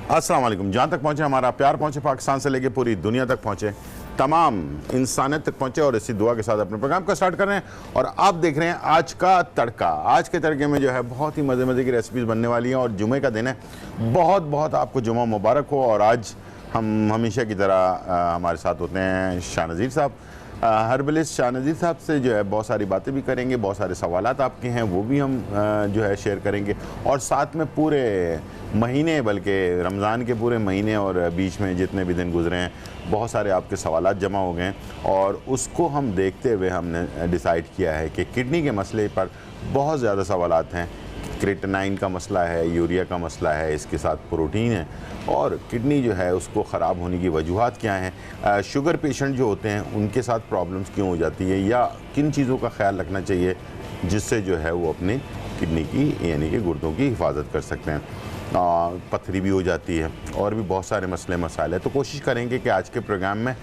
अस्सलाम वालेकुम। जहाँ तक पहुँचे हमारा प्यार पहुँचे, पाकिस्तान से लेके पूरी दुनिया तक पहुँचे, तमाम इंसानियत तक पहुँचे, और इसी दुआ के साथ अपने प्रोग्राम को स्टार्ट कर रहे हैं। और आप देख रहे हैं आज का तड़का। आज के तड़के में जो है बहुत ही मज़े मज़े की रेसिपीज़ बनने वाली हैं, और जुमे का दिन है। बहुत बहुत आपको जुमा मुबारक हो। और आज हम हमेशा की तरह हमारे साथ होते हैं शाह नज़ीर साहब, हर्बलिस्ट शाह नज़ीर साहब से जो है बहुत सारी बातें भी करेंगे, बहुत सारे सवालात आपके हैं वो भी हम जो है शेयर करेंगे। और साथ में पूरे महीने, बल्कि रमज़ान के पूरे महीने और बीच में जितने भी दिन गुजरे हैं, बहुत सारे आपके सवालात जमा हो गए हैं, और उसको हम देखते हुए हमने डिसाइड किया है कि किडनी के मसले पर बहुत ज़्यादा सवालात हैं। क्रेटिनाइन का मसला है, यूरिया का मसला है, इसके साथ प्रोटीन है, और किडनी जो है उसको ख़राब होने की वजूहात क्या हैं, शुगर पेशेंट जो होते हैं उनके साथ प्रॉब्लम्स क्यों हो जाती है, या किन चीज़ों का ख्याल रखना चाहिए जिससे जो है वो अपनी किडनी की यानी कि गुर्दों की हिफाजत कर सकते हैं। पथरी भी हो जाती है, और भी बहुत सारे मसले मसाइल हैं। तो कोशिश करेंगे कि आज के प्रोग्राम में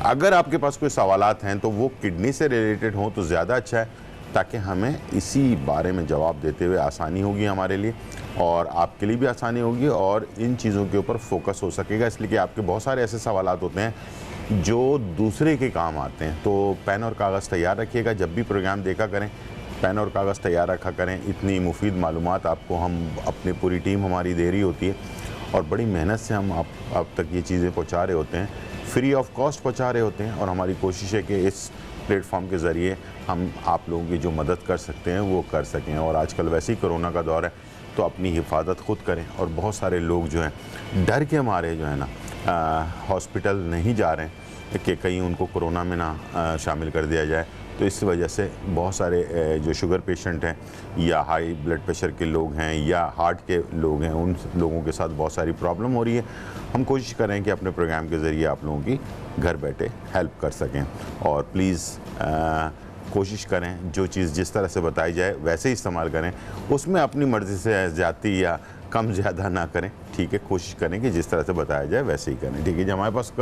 अगर आपके पास कोई सवालात हैं तो वो किडनी से रिलेटेड हों तो ज़्यादा अच्छा है, ताकि हमें इसी बारे में जवाब देते हुए आसानी होगी हमारे लिए, और आपके लिए भी आसानी होगी, और इन चीज़ों के ऊपर फोकस हो सकेगा। इसलिए कि आपके बहुत सारे ऐसे सवालात होते हैं जो दूसरे के काम आते हैं। तो पेन और कागज़ तैयार रखिएगा, जब भी प्रोग्राम देखा करें पेन और कागज़ तैयार रखा करें। इतनी मुफीद मालूमात आपको हम अपनी पूरी टीम हमारी दे रही होती है, और बड़ी मेहनत से हम आप तक ये चीज़ें पहुँचा रहे होते हैं, फ्री ऑफ कॉस्ट पहुँचा रहे होते हैं। और हमारी कोशिश है कि इस प्लेटफॉर्म के ज़रिए हम आप लोगों की जो मदद कर सकते हैं वो कर सकें। और आजकल वैसे ही कोरोना का दौर है, तो अपनी हिफाजत ख़ुद करें। और बहुत सारे लोग जो हैं डर के मारे जो है ना हॉस्पिटल नहीं जा रहे हैं कि कहीं उनको कोरोना में ना शामिल कर दिया जाए। तो इस वजह से बहुत सारे जो शुगर पेशेंट हैं, या हाई ब्लड प्रेशर के लोग हैं, या हार्ट के लोग हैं, उन लोगों के साथ बहुत सारी प्रॉब्लम हो रही है। हम कोशिश करें कि अपने प्रोग्राम के ज़रिए आप लोगों की घर बैठे हेल्प कर सकें। और प्लीज़ कोशिश करें जो चीज़ जिस तरह से बताई जाए वैसे ही इस्तेमाल करें, उसमें अपनी मर्ज़ी से ज़्यादती या कम ज़्यादा ना करें। ठीक है, कोशिश करें कि जिस तरह से बताया जाए वैसे ही करें। ठीक है जी। हमारे पास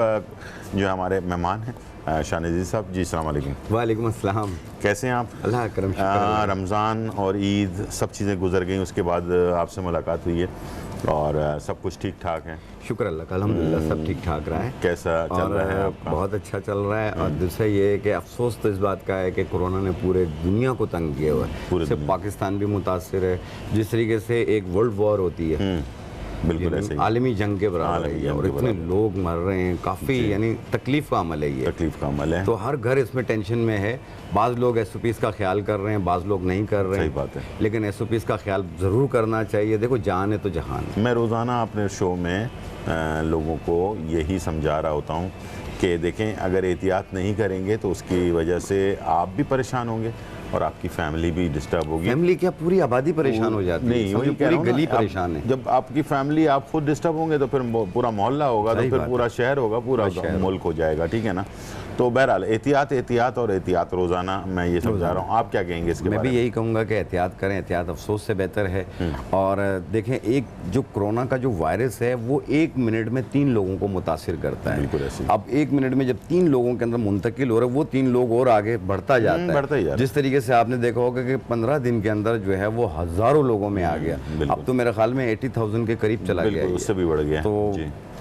जो हमारे मेहमान हैं शाह नज़ीर साहब जी, अस्सलाम वालेकुम। वालेकुम अस्सलाम। कैसे हैं आप? अल्लाह करम। रमज़ान और ईद सब चीज़ें गुजर गई, उसके बाद आपसे मुलाकात हुई है, और सब कुछ ठीक ठाक है? शुक्र अल्लाह का, अल्हम्दुलिल्लाह सब ठीक ठाक रहा है। कैसा चल रहा है आपका? बहुत अच्छा चल रहा है। और दूसरा ये है कि अफसोस तो इस बात का है कि कोरोना ने पूरे दुनिया को तंग किया हुआ है। सिर्फ पाकिस्तान भी मुतासिर है। जिस तरीके से एक वर्ल्ड वॉर होती है, बिल्कुल ऐसे ही, आलमी जंग के बराबर है, और इतने लोग मर रहे हैं, काफ़ी यानी तकलीफ का अमल है ये। तकलीफ का अमल है। तो हर घर इसमें टेंशन में है। बाज़ लोग SOPs का ख्याल कर रहे हैं, बाज़ लोग नहीं कर रहे हैं। सही बात है, लेकिन SOPs का ख्याल ज़रूर करना चाहिए। देखो, जान है तो जहान है। मैं रोज़ाना अपने शो में लोगों को यही समझा रहा होता हूँ कि देखें, अगर एहतियात नहीं करेंगे तो उसकी वजह से आप भी परेशान होंगे और आपकी फैमिली भी डिस्टर्ब होगी। फैमिली क्या, पूरी आबादी परेशान हो जाती है। नहीं, पूरी गली परेशान है। जब आपकी फैमिली, आप खुद डिस्टर्ब होंगे तो फिर पूरा मोहल्ला होगा, तो फिर पूरा शहर होगा, पूरा मुल्क हो जाएगा। ठीक है ना? तो बहरहाल एहतियात और एहतियात रोज़ाना मैं ये समझा रहा हूँ। आप क्या कहेंगे इसके बारे में? मैं भी यही कहूँगा कि एहतियात करें। एहतियात अफसोस से बेहतर है। और देखें, एक जो कोरोना का जो वायरस है वो 1 मिनट में 3 लोगों को मुतासिर करता है। बिल्कुल ऐसे। अब 1 मिनट में जब 3 लोगों के अंदर मुंतकिल हो रहा है, वो 3 लोग और आगे बढ़ता जाता है। जिस तरीके से आपने देखा होगा कि 15 दिन के अंदर जो है वो हज़ारों लोगों में आ गया। अब तो मेरे ख्याल में 80,000 के करीब चला गया, उससे भी बढ़ गया। तो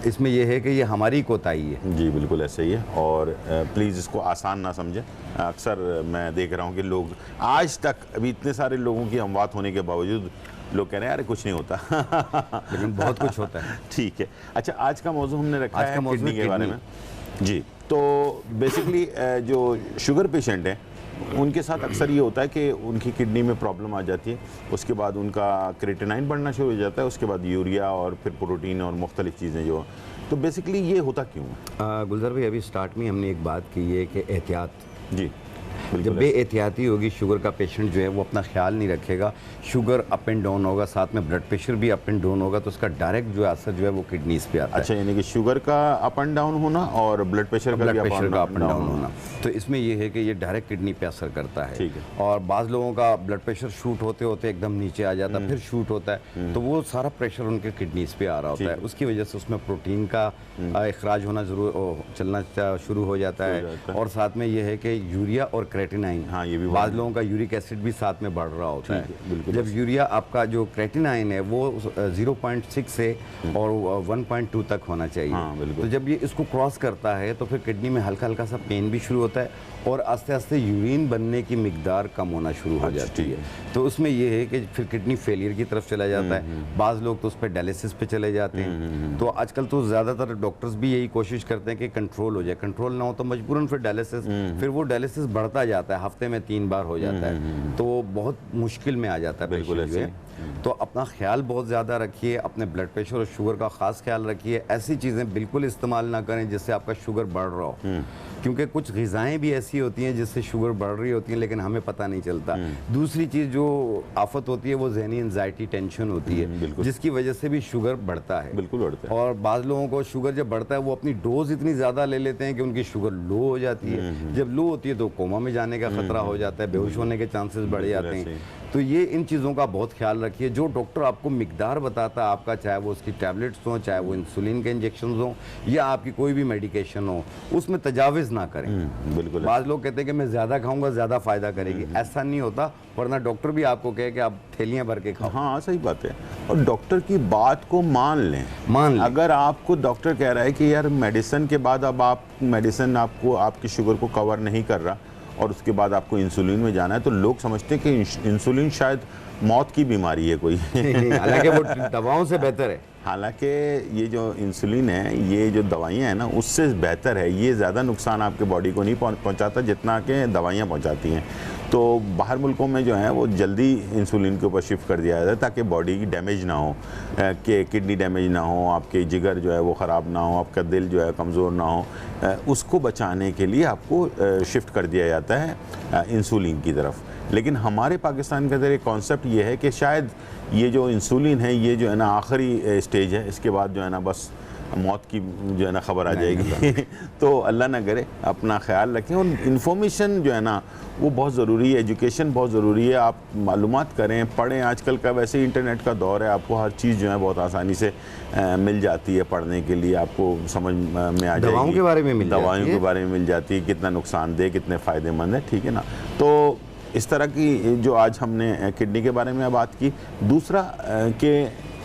इसमें यह है कि ये हमारी कोताही है। जी बिल्कुल ऐसे ही है। और प्लीज़ इसको आसान ना समझें। अक्सर मैं देख रहा हूँ कि लोग आज तक, अभी इतने सारे लोगों की अमवात होने के बावजूद, लोग कह रहे हैं अरे कुछ नहीं होता लेकिन बहुत कुछ होता है। ठीक है। अच्छा, आज का मौजूद हमने रखा है किडनी के बारे में जी। तो बेसिकली जो शुगर पेशेंट हैं उनके साथ अक्सर ये होता है कि उनकी किडनी में प्रॉब्लम आ जाती है, उसके बाद उनका क्रेटिनाइन बढ़ना शुरू हो जाता है, उसके बाद यूरिया और फिर प्रोटीन और मुख्तलिफ चीज़ें जो। तो बेसिकली ये होता क्यों है? गुलजार भाई, अभी स्टार्ट में हमने एक बात की है कि एहतियात। जी, जब बेएहतियाती होगी, शुगर का पेशेंट जो है वो अपना ख्याल नहीं रखेगा, शुगर अप एंड डाउन होगा, साथ में ब्लड प्रेशर भी अप एंड डाउन होगा, तो उसका डायरेक्ट जो असर जो है वो किडनीज पे आता है। अच्छा, यानी कि शुगर का अप एंड डाउन होना और ब्लड प्रेशर का अप एंड डाउन होना, तो इसमें ये है कि ये डायरेक्ट किडनी पे असर करता है। ठीक है। और बाज़ लोगों का ब्लड प्रेशर शूट होते होते एकदम नीचे आ जाता है, फिर शूट होता है, तो वो सारा प्रेशर उनके किडनीज पे आ रहा होता है। उसकी वजह से उसमें प्रोटीन का इखराज होना चलना शुरू हो जाता है। और साथ में ये है कि यूरिया और क्रेटिनाइन। हाँ, ये भी बाद लोगों का यूरिक एसिड भी साथ में बढ़ रहा होता है। बिल्कुल। जब यूरिया आपका जो क्रेटिनाइन है वो 0.6 से और 1.2 तक होना चाहिए। हाँ, बिल्कुल। तो जब ये इसको क्रॉस करता है तो फिर किडनी में हल्का हल्का सा पेन भी शुरू होता है और आस्ते आस्ते यूरिन बनने की मिकदार कम होना शुरू हो जाती है। तो उसमें ये है कि फिर किडनी फेलियर की तरफ चला जाता है। बाज़ लोग तो उस पर डायलिसिस पे चले जाते हैं। तो आजकल तो ज़्यादातर डॉक्टर्स भी यही कोशिश करते हैं कि कंट्रोल हो जाए, कंट्रोल ना हो तो मजबूरन फिर डायलिसिस, फिर वो डायलिसिस बढ़ता जाता है, हफ्ते में 3 बार हो जाता है, तो बहुत मुश्किल में आ जाता है। बिल्कुल ऐसे। तो अपना ख्याल बहुत ज़्यादा रखिए, अपने ब्लड प्रेशर और शुगर का ख़ास ख्याल रखिए। ऐसी चीज़ें बिल्कुल इस्तेमाल ना करें जिससे आपका शुगर बढ़ रहा हो, क्योंकि कुछ ग़िज़ाएँ भी ऐसी होती हैं जिससे शुगर बढ़ रही होती हैं लेकिन हमें पता नहीं चलता। दूसरी चीज़ जो आफत होती है वो ज़हनी एंजाइटी, टेंशन होती है, जिसकी वजह से भी शुगर बढ़ता है। बिल्कुल बढ़ता है। और बाज़ लोगों को शुगर जब बढ़ता है वो अपनी डोज इतनी ज़्यादा ले लेते हैं कि उनकी शुगर लो हो जाती है। जब लो होती है तो कोमा में जाने का खतरा हो जाता है, बेहोश होने के चांसेस बढ़ जाते हैं। तो ये इन चीज़ों का बहुत ख्याल रखिए। जो डॉक्टर आपको मिकदार बताता है आपका, चाहे वो उसकी टैबलेट्स हों, चाहे वो इंसुलिन के इंजेक्शन हों या आपकी कोई भी मेडिकेशन हो, उसमें तजाविज़ ना करें। बिल्कुल। बाज़ लोग कहते हैं कि मैं ज़्यादा खाऊंगा ज़्यादा फ़ायदा करेगी, ऐसा नहीं होता, वरना डॉक्टर भी आपको कहे कि आप थैलियाँ भर के खाओ। हाँ, सही बात है। और डॉक्टर की बात को मान लें। अगर आपको डॉक्टर कह रहा है कि यार मेडिसिन के बाद अब आप मेडिसिन आपको आपकी शुगर को कवर नहीं कर रहा और उसके बाद आपको इंसुलिन में जाना है, तो लोग समझते हैं कि इंसुलिन शायद मौत की बीमारी है कोई। हालांकि वो दवाओं से बेहतर है। हालांकि ये जो इंसुलिन है, ये जो दवाइयाँ हैं ना, उससे बेहतर है। ये ज़्यादा नुकसान आपके बॉडी को नहीं पहुंचाता जितना कि दवाइयाँ पहुंचाती हैं। तो बाहर मुल्कों में जो है वो जल्दी इंसुलिन के ऊपर शिफ्ट कर दिया जाता है ताकि बॉडी की डैमेज ना हो, कि किडनी डैमेज ना हो, आपके जिगर जो है वो ख़राब ना हो, आपका दिल जो है कमज़ोर ना हो। उसको बचाने के लिए आपको शिफ्ट कर दिया जाता है इंसुलिन की तरफ। लेकिन हमारे पाकिस्तान के अंदर एक कॉन्सेप्ट ये है कि शायद ये जो इंसुलिन है ये जो है ना आखिरी स्टेज है, इसके बाद जो है ना बस मौत की जो है ना खबर आ जाएगी। तो अल्लाह ना करे, अपना ख्याल रखें। और इन्फॉर्मेशन जो है ना वो बहुत ज़रूरी है, एजुकेशन बहुत ज़रूरी है। आप मालूमात करें, पढ़ें। आजकल का वैसे ही इंटरनेट का दौर है, आपको हर चीज़ जो है बहुत आसानी से मिल जाती है पढ़ने के लिए, आपको समझ में आ जाएगी। दवाओं के बारे में मिल जाती है। दवाओं के बारे में मिल जाती है, कितना नुकसानदेह कितने फ़ायदेमंद है, ठीक है ना। तो इस तरह की जो आज हमने किडनी के बारे में बात की। दूसरा कि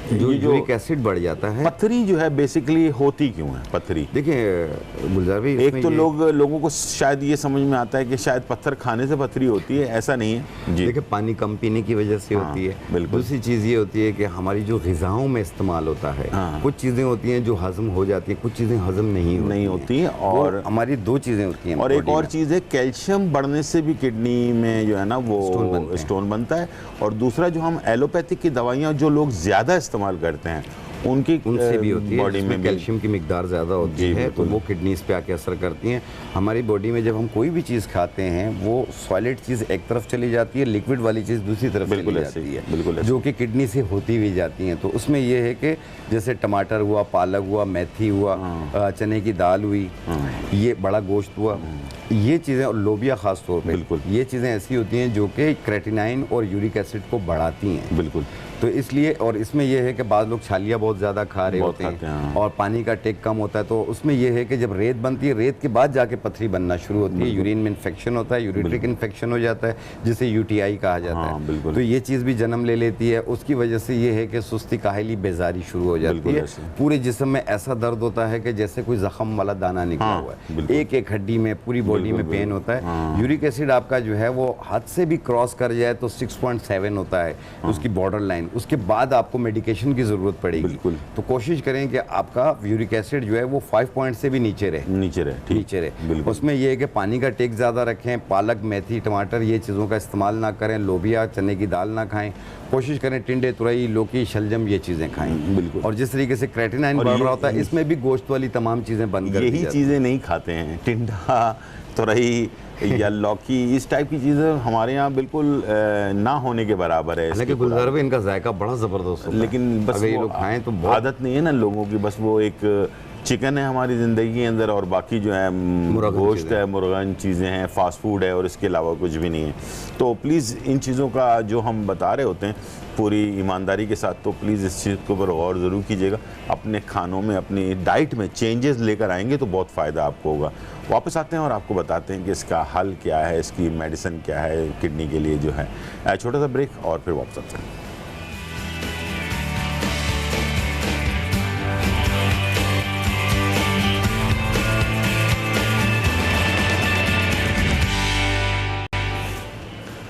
जो यूरिक एसिड बढ़ जाता है, पथरी जो है बेसिकली होती क्यों है पथरी? देखिए गुलजार भाई, एक तो लोगों को शायद ये समझ में आता है कि शायद पत्थर खाने से पथरी होती है, ऐसा नहीं है जी। देखिए पानी कम पीने की वजह से होती है। बिल्कुल। दूसरी चीज़ ये होती है कि हमारी जो ग़िज़ाओं में इस्तेमाल होता है, कुछ चीज़ें होती हैं जो हज़म हो जाती हैं, कुछ चीज़ें हज़म नहीं होती हैं। और हमारी 2 चीज़ें होती हैं। और एक और चीज़ है, कैल्शियम बढ़ने से भी किडनी में जो है ना वो स्टोन बनता है। और दूसरा जो हम एलोपैथिक की दवाइयाँ जो लोग ज़्यादा इस्तेमाल करते हैं उनसे भी होती है, बॉडी में कैल्शियम की मिकदार ज़्यादा होती है, तो वो किडनीज पे आके असर करती हैं। हमारी बॉडी में जब हम कोई भी चीज़ खाते हैं वो सॉलिड चीज़ एक तरफ चली जाती है, लिक्विड वाली चीज़ दूसरी तरफ चली जाती है, जो कि किडनी से होती हुई जाती हैं। तो उसमें ये है कि जैसे टमाटर हुआ, पालक हुआ, मेथी हुआ, चने की दाल हुई, ये बड़ा गोश्त हुआ, ये चीज़ें, और लोबिया ख़ास तौर पे, बिल्कुल ये चीज़ें ऐसी होती हैं जो कि क्रेटिनाइन और यूरिक एसिड को बढ़ाती हैं। बिल्कुल। तो इसलिए, और इसमें यह है कि बाद लोग छालियाँ बहुत ज़्यादा खा रहे होते हैं और पानी का टेक कम होता है। तो उसमें यह है कि जब रेत बनती है, रेत के बाद जाके पथरी बनना शुरू होती है, यूरिन में इन्फेक्शन होता है, यूरिट्रिक इन्फेक्शन हो जाता है जिसे UTI कहा जाता है। तो ये चीज़ भी जन्म ले लेती है। उसकी वजह से ये है कि सुस्ती, काहली, बेजारी शुरू हो जाती है। पूरे जिस्म में ऐसा दर्द होता है कि जैसे कोई जख्म वाला दाना निकला हुआ है, एक एक हड्डी में, पूरी बॉडी में पेन होता है। यूरिक एसिड आपका जो है वो हद से भी क्रॉस कर जाए तो 6.7 होता है उसकी बॉर्डर लाइन, उसके बाद आपको मेडिकेशन की ज़रूरत पड़ेगी। तो कोशिश करें कि आपका यूरिक एसिड जो है वो 5 पॉइंट से भी नीचे रहे। उसमें यह है कि पानी का टेक ज़्यादा रखें, पालक, मेथी, टमाटर, ये चीज़ों का इस्तेमाल ना करें, लोबिया, चने की दाल ना खाएं, कोशिश करें टिंडे, तुरई, लौकी, शलजम, ये चीज़ें खाएं। बिल्कुल। और जिस तरीके से क्रेटिनाइन बढ़ रहा होता है, इसमें भी गोश्त वाली तमाम चीज़ें बंद कर दी जाती हैं। यही चीज़ें नहीं खाते हैं, टिंडा, तुरई या लौकी, इस टाइप की चीज़ें हमारे यहाँ बिल्कुल ना होने के बराबर है। हालांकि गुलजार भाई इनका जायका बड़ा ज़बरदस्त होता है, लेकिन बस अगर ये लोग खाएं तो आदत नहीं है ना लोगों की, बस वो एक चिकन है हमारी ज़िंदगी के अंदर, और बाकी जो है गोश्त है, मुर्गन चीज़ें हैं, फास्ट फूड है, और इसके अलावा कुछ भी नहीं है। तो प्लीज़ इन चीज़ों का जो हम बता रहे होते हैं पूरी ईमानदारी के साथ, तो प्लीज़ इस चीज़ के ऊपर गौर ज़रूर कीजिएगा। अपने खानों में, अपनी डाइट में चेंजेस लेकर आएंगे तो बहुत फ़ायदा आपको होगा। वापस आते हैं और आपको बताते हैं कि इसका हल क्या है, इसकी मेडिसिन क्या है किडनी के लिए जो है। छोटा सा ब्रेक और फिर वापस आते हैं।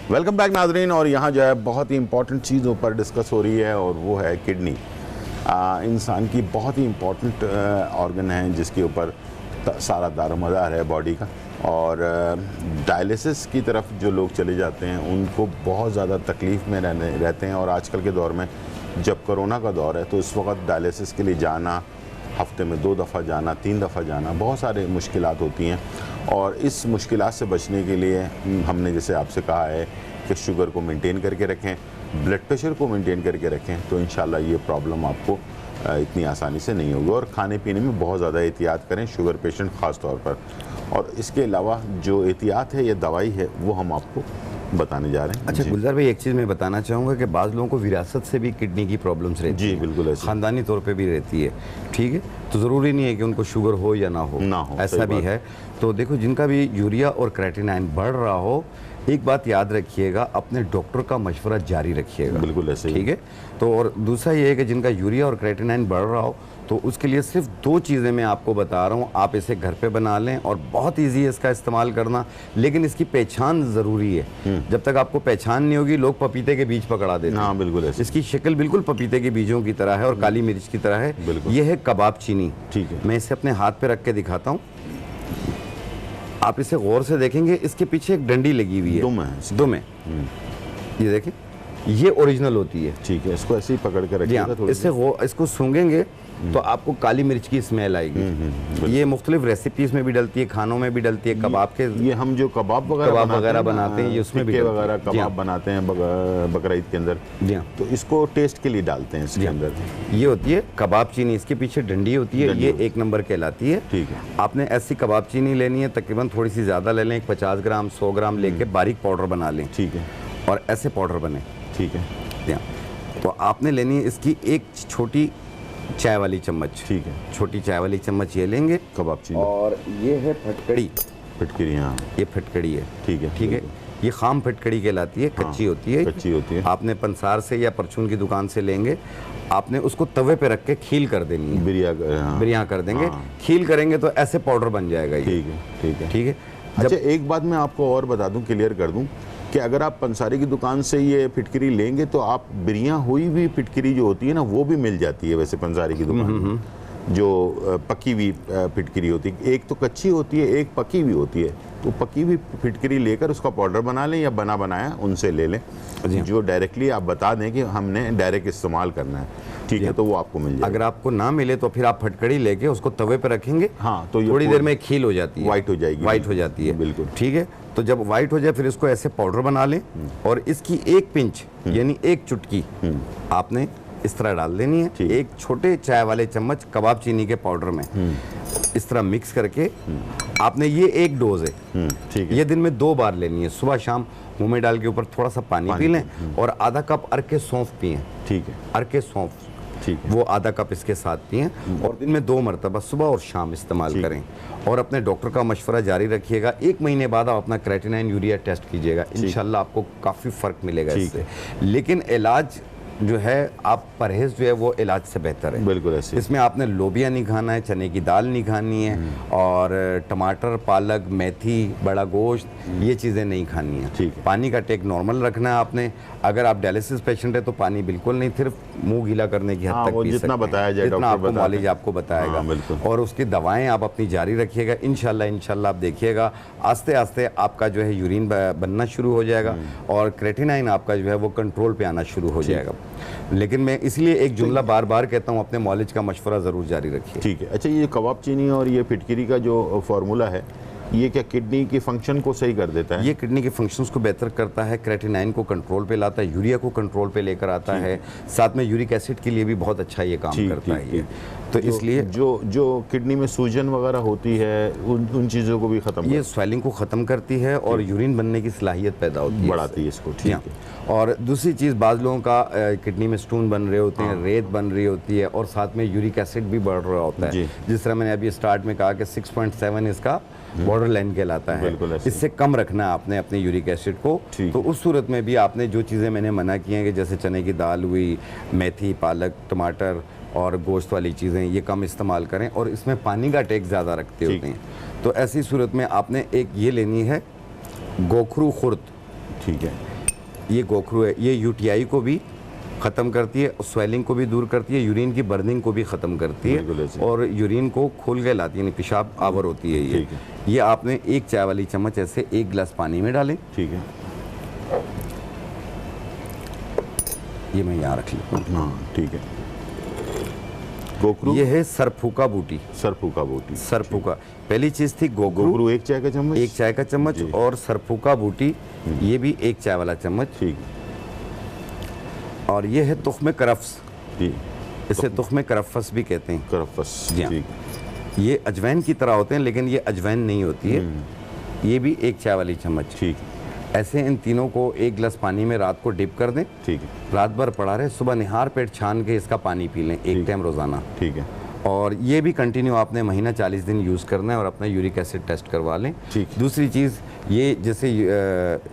वेलकम बैक नाजरीन, और यहाँ जो है बहुत ही इंपॉर्टेंट चीज़ ऊपर डिस्कस हो रही है, और वो है किडनी। इंसान की बहुत ही इम्पॉर्टेंट ऑर्गन है जिसके ऊपर सारा दारोमदार है बॉडी का, और डायलिसिस की तरफ जो लोग चले जाते हैं उनको बहुत ज़्यादा तकलीफ़ में रहते हैं। और आजकल के दौर में जब कोरोना का दौर है तो इस वक्त डायलिसिस के लिए जाना, हफ्ते में 2 दफ़ा जाना, 3 दफ़ा जाना, बहुत सारे मुश्किलात होती हैं। और इस मुश्किलात से बचने के लिए हमने जैसे आपसे कहा है कि शुगर को मेंटेन करके रखें, ब्लड प्रेशर को मेंटेन करके रखें, तो इंशाल्लाह ये प्रॉब्लम आपको इतनी आसानी से नहीं होगी। और खाने पीने में बहुत ज़्यादा एहतियात करें, शुगर पेशेंट ख़ास तौर पर। और इसके अलावा जो एहतियात है या दवाई है वो हम आपको बताने जा रहे हैं। अच्छा गुलजार भाई, एक चीज़ मैं बताना चाहूँगा कि बाज़ लोगों को विरासत से भी किडनी की प्रॉब्लम्स रहती है। जी बिल्कुल, ऐसे ख़ानदानी तौर पे भी रहती है, ठीक है। तो ज़रूरी नहीं है कि उनको शुगर हो या ना हो, ऐसा भी है। तो देखो, जिनका भी यूरिया और क्रेटिनाइन बढ़ रहा हो, एक बात याद रखिएगा, अपने डॉक्टर का मशवरा जारी रखिएगा। बिल्कुल ऐसे, ठीक है। तो और दूसरा ये है कि जिनका यूरिया और क्रेटिनाइन बढ़ रहा हो, तो उसके लिए सिर्फ 2 चीज़ें मैं आपको बता रहा हूँ। आप इसे घर पे बना लें, और बहुत इजी है इसका इस्तेमाल करना, लेकिन इसकी पहचान ज़रूरी है। जब तक आपको पहचान नहीं होगी, लोग पपीते के बीज पकड़ा देते हैं। हाँ बिल्कुल ऐसे। इसकी शक्ल बिल्कुल पपीते के बीजों की तरह है और काली मिर्च की तरह है। ये है कबाब चीनी। ठीक है, मैं इसे अपने हाथ पे रख के दिखाता हूँ। आप इसे गौर से देखेंगे, इसके पीछे एक डंडी लगी हुई है, दुम है। ये देखें, ये ओरिजिनल होती है। ठीक है, इसको ऐसे ही पकड़ कर रखिएगा। इसको सूंघेंगे तो आपको काली मिर्च की स्मेल आएगी। ये मुख्तलिफ रेसिपीज में भी डलती है, खानों में भी डलती है, कबाब के, ये हम जो कबाब वगैरह बनाते हैं, ये उसमें भी वगैरह कबाब बनाते हैं बकरा ईद के अंदर, तो इसको टेस्ट के लिए डालते हैं इसके अंदर। ये होती है कबाब चीनी, इसके पीछे डंडी होती है, ये 1 नंबर कहलाती है। ठीक है, आपने ऐसी कबाब चीनी लेनी है, तकरीबन थोड़ी सी ज़्यादा ले लें, 50 ग्राम 100 ग्राम लेके बारीक पाउडर बना लें। ठीक है, और ऐसे पाउडर बने। ठीक है, तो आपने लेनी है इसकी एक छोटी चाय वाली चम्मच। ठीक है, छोटी चाय वाली चम्मच ये लेंगे कबाब चीनी। और ये है फटकड़ी। फटकड़ी, हाँ ये फटकड़ी है। ठीक है, ठीक है। ये खाम फटकड़ी कहलाती है, कच्ची होती है। कच्ची होती है। आपने पंसार से या परचून की दुकान से लेंगे, आपने उसको तवे पे रख के खील कर देनी है, बिरिया कर देंगे। खील करेंगे तो ऐसे पाउडर बन जाएगा। ठीक है, ठीक है, ठीक है। अच्छा, एक बात मैं आपको और बता दूं, क्लियर कर दूं कि अगर आप पंसारी की दुकान से ये फिटकरी लेंगे तो आप बिरिया हुई भी फिटकरी जो होती है ना, वो भी मिल जाती है वैसे पंसारी की दुकान में, जो पकी हुई फिटकरी होती है। एक तो कच्ची होती है, एक पकी हुई होती है। तो पकी हुई फिटकरी लेकर उसका पाउडर बना लें, या बना बनाया उनसे ले लें, जो डायरेक्टली आप बता दें कि हमने डायरेक्ट इस्तेमाल करना है। ठीक है, तो वो आपको मिल जाएगा। अगर आपको ना मिले तो फिर आप फटकड़ी लेके उसको तवे पे रखेंगे। हाँ, तो थोड़ी देर में खील हो जाती है, वाइट हो जाएगी, वाइट हो जाती है। बिल्कुल ठीक है। तो जब वाइट हो जाए फिर इसको ऐसे पाउडर बना लें, और इसकी 1 पिंच यानी 1 चुटकी आपने इस तरह डाल देनी है, एक छोटे चाय वाले चम्मच कबाब चीनी के पाउडर में इस तरह मिक्स करके आपने, ये 1 डोज है। ठीक है। ये दिन में 2 बार लेनी है, सुबह शाम मुंह में डाल के ऊपर थोड़ा सा पानी पी लें, और आधा कप अरके सौंफ पिएं। ठीक है, अरके सौंफ, ठीक है, वो आधा कप इसके साथ पिएं, और दिन में 2 मरतबा सुबह और शाम इस्तेमाल करें। और अपने डॉक्टर का मशवरा जारी रखिएगा। 1 महीने बाद आप अपना क्रेटिनाइन यूरिया टेस्ट कीजिएगा, इंशाल्लाह आपको काफ़ी फ़र्क मिलेगा इससे। लेकिन इलाज जो है, आप परहेज जो है वो इलाज से बेहतर है। बिल्कुल ऐसे। इसमें आपने लोबिया नहीं खाना है, चने की दाल नहीं खानी है, और टमाटर, पालक, मेथी, बड़ा गोश्त, ये चीज़ें नहीं खानी है। ठीक है। पानी का टेक नॉर्मल रखना है आपने। अगर आप डायलिसिस पेशेंट है तो पानी बिल्कुल नहीं, सिर्फ मुंह गीला करने की हद तक पी सकते हैं, बताया जाए, जितना आपको नॉलेज आपको बताएगा। और उसकी दवाएं आप अपनी जारी रखिएगा। इंशाल्लाह आप देखिएगा, आस्ते आस्ते आपका जो है यूरिन बनना शुरू हो जाएगा, और क्रेटिनाइन आपका जो है वो कंट्रोल पे आना शुरू हो जाएगा। लेकिन मैं इसलिए एक जुमला बार बार कहता हूँ, अपने मौलिज का मशवरा ज़रूर जारी रखिए। ठीक है। अच्छा, ये कबाब चीनी और ये फिटकरी का जो फार्मूला है, ये क्या किडनी की फंक्शन को सही कर देता है? ये किडनी के फंक्शंस को बेहतर करता है, क्रेटिनाइन को कंट्रोल पे लाता है, यूरिया को कंट्रोल पे लेकर आता है, साथ में यूरिक एसिड के लिए भी बहुत अच्छा ये काम करता है ये। तो इसलिए जो किडनी में सूजन वगैरह होती है उन चीज़ों को भी ख़त्म, ये स्वेलिंग को ख़त्म करती है और यूरिन बनने की सलाहियत पैदा होती है, बढ़ाती है इसको। ठीक है। और दूसरी चीज़, बाज़ लोगों का किडनी में स्टोन बन रहे होते हैं, रेत बन रही होती है और साथ में यूरिक एसिड भी बढ़ रहा होता है। जिस तरह मैंने अभी स्टार्ट में कहा कि 6.7 इसका बॉर्डर लाइन कहलाता है, इससे कम रखना है आपने अपने यूरिक एसिड को। तो उस सूरत में भी आपने जो चीज़ें मैंने मना की हैं कि जैसे चने की दाल हुई, मेथी, पालक, टमाटर और गोश्त वाली चीज़ें, ये कम इस्तेमाल करें और इसमें पानी का टेक ज़्यादा रखते होते हैं। तो ऐसी सूरत में आपने एक ये लेनी है गोखरू खुर्द। ठीक है, ये गोखरू है, ये यूटीआई को भी ख़त्म करती है, स्वेलिंग को भी दूर करती है, यूरिन की बर्निंग को भी ख़त्म करती है और यूरिन को खोल के लाती है, यानी पेशाब आवर होती है ये आपने 1 चाय वाली चम्मच ऐसे 1 गिलास पानी में डालें। ठीक है, ये मैं यहाँ रख लेता हूँ। हाँ ठीक है। गोखरू, ये है सरफूका बूटी। सरफूका बूटी, सरफूका पहली चीज़ थी। गोखरू 1 चाय का चम्मच, 1 चाय का चम्मच, और सरफूका बूटी ये भी 1 चाय वाला चम्मच। ठीक। और ये है तुख्म करफ्स, इसे तुख्म करफ्स भी कहते हैं। करफ्स, ठीक। ये अजवाइन की तरह होते हैं लेकिन ये अजवाइन नहीं होती है। ये भी 1 चाय वाली चम्मच। ठीक। ऐसे इन तीनों को 1 गिलास पानी में रात को डिप कर दें। ठीक है। रात भर पड़ा रहे, सुबह निहार पेट छान के इसका पानी पी लें 1 टाइम रोज़ाना। ठीक है। और ये भी कंटिन्यू आपने महीना 40 दिन यूज़ करना है और अपना यूरिक एसिड टेस्ट करवा लें। ठीक। दूसरी चीज़, ये जैसे